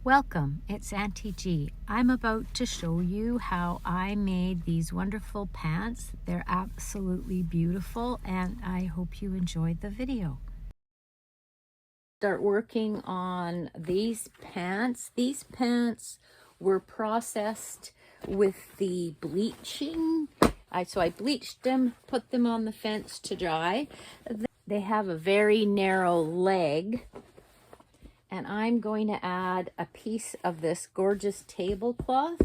Welcome, it's Auntie G. I'm about to show you how I made these wonderful pants. They're absolutely beautiful and I hope you enjoyed the video. Start working on these pants. These pants were processed with the bleaching. So I bleached them, put them on the fence to dry. They have a very narrow leg. And I'm going to add a piece of this gorgeous tablecloth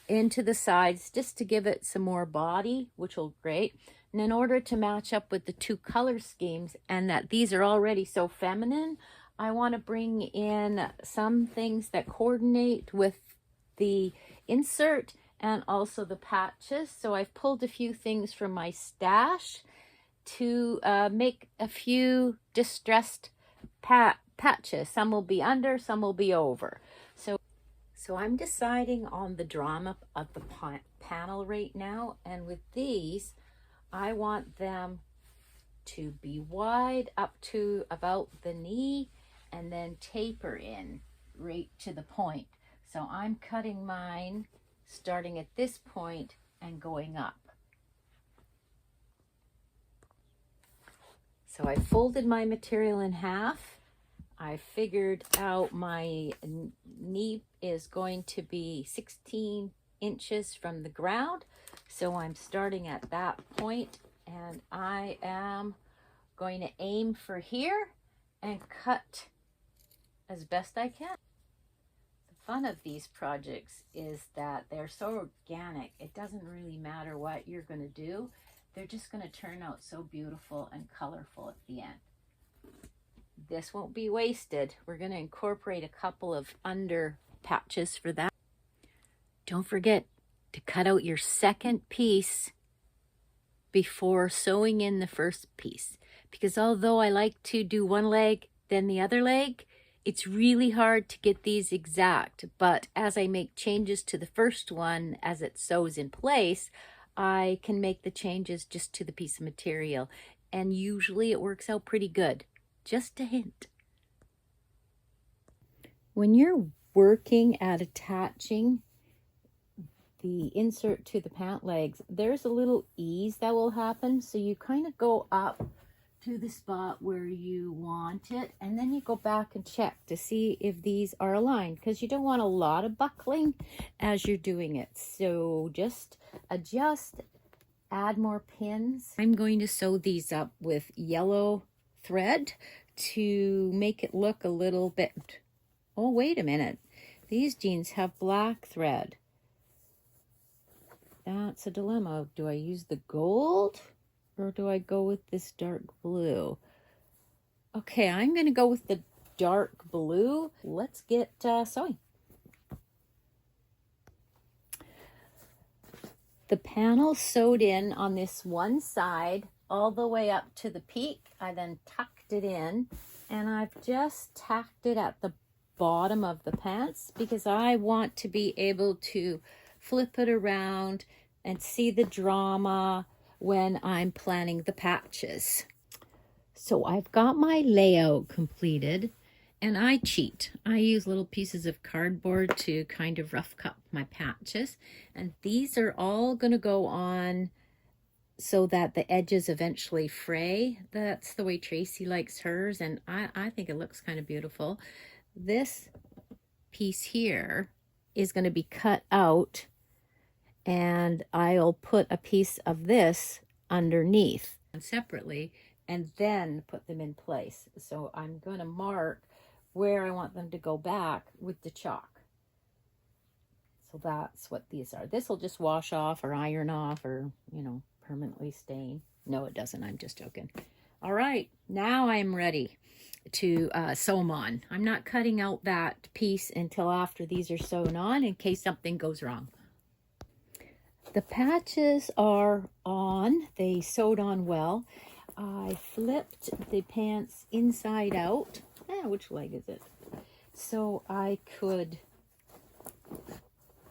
into the sides just to give it some more body, which will be great. And in order to match up with the two color schemes and that these are already so feminine, I want to bring in some things that coordinate with the insert and also the patches. So I've pulled a few things from my stash to make a few distressed patches. Some will be under, some will be over. So I'm deciding on the drama of the panel right now, and with these I want them to be wide up to about the knee and then taper in right to the point. So I'm cutting mine starting at this point and going up. So I folded my material in half. I figured out my knee is going to be 16 inches from the ground. So I'm starting at that point and I am going to aim for here and cut as best I can. The fun of these projects is that they're so organic. It doesn't really matter what you're going to do. They're just going to turn out so beautiful and colorful at the end. This won't be wasted. We're going to incorporate a couple of under patches for that. Don't forget to cut out your second piece before sewing in the first piece, because although I like to do one leg then the other leg, it's really hard to get these exact. But as I make changes to the first one as it sews in place, I can make the changes just to the piece of material, and usually it works out pretty good. Just a hint. When you're working at attaching the insert to the pant legs, there's a little ease that will happen. So you kind of go up to the spot where you want it, and then you go back and check to see if these are aligned, because you don't want a lot of buckling as you're doing it. So just adjust, add more pins. I'm going to sew these up with yellow thread to make it look a little bit, oh wait a minute, these jeans have black thread. That's a dilemma. Do I use the gold or do I go with this dark blue? Okay, I'm going to go with the dark blue. Let's get sewing. The panel sewed in on this one side all the way up to the peak. I then tucked it in and I've just tacked it at the bottom of the pants because I want to be able to flip it around and see the drama when I'm planning the patches. So I've got my layout completed and I cheat. I use little pieces of cardboard to kind of rough cut my patches, and these are all going to go on so that the edges eventually fray. That's the way Tracy likes hers, and I think it looks kind of beautiful. This piece here is going to be cut out, and I'll put a piece of this underneath separately and then put them in place. So I'm going to mark where I want them to go back with the chalk. So that's what these are. This will just wash off or iron off or, you know, permanently stain. No, it doesn't. I'm just joking. All right, now I'm ready to sew them on. I'm not cutting out that piece until after these are sewn on in case something goes wrong. The patches are on. They sewed on well. I flipped the pants inside out. Which leg is it? So I could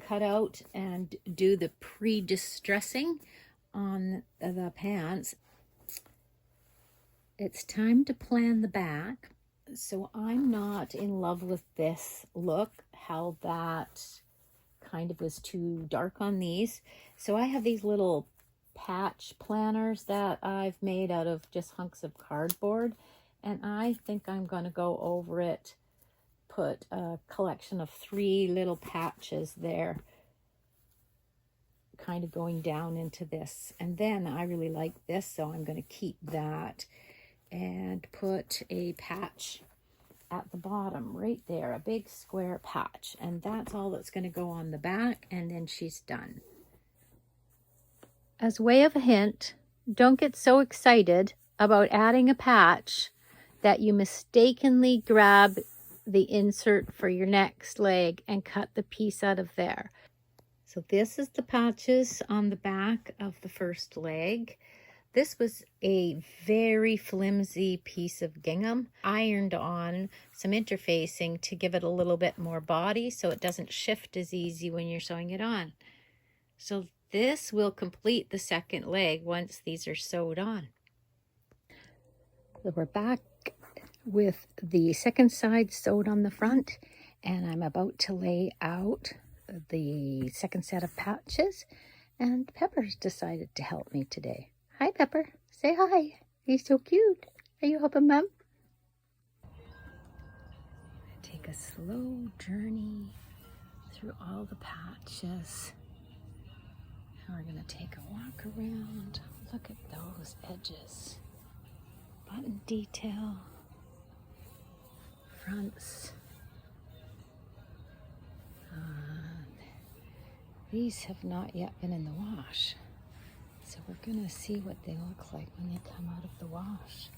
cut out and do the pre-distressing on the pants. It's time to plan the back. So I'm not in love with this look, how that kind of was too dark on these. So I have these little patch planners that I've made out of just hunks of cardboard, and I think I'm going to go over it, put a collection of 3 little patches there, kind of going down into this. And then I really like this, so I'm going to keep that and put a patch at the bottom right there, a big square patch, and that's all that's going to go on the back, and then she's done. As way of a hint, don't get so excited about adding a patch that you mistakenly grab the insert for your next leg and cut the piece out of there. So this is the patches on the back of the first leg. This was a very flimsy piece of gingham. Ironed on some interfacing to give it a little bit more body so it doesn't shift as easy when you're sewing it on. So this will complete the second leg once these are sewed on. So we're back with the second side sewed on the front, and I'm about to lay out the second set of patches, and Pepper's decided to help me today. Hi, Pepper. Say hi. You're so cute. Are you helping Mom? Take a slow journey through all the patches. And we're going to take a walk around. Look at those edges. Button detail. Fronts. These have not yet been in the wash. So we're going to see what they look like when they come out of the wash.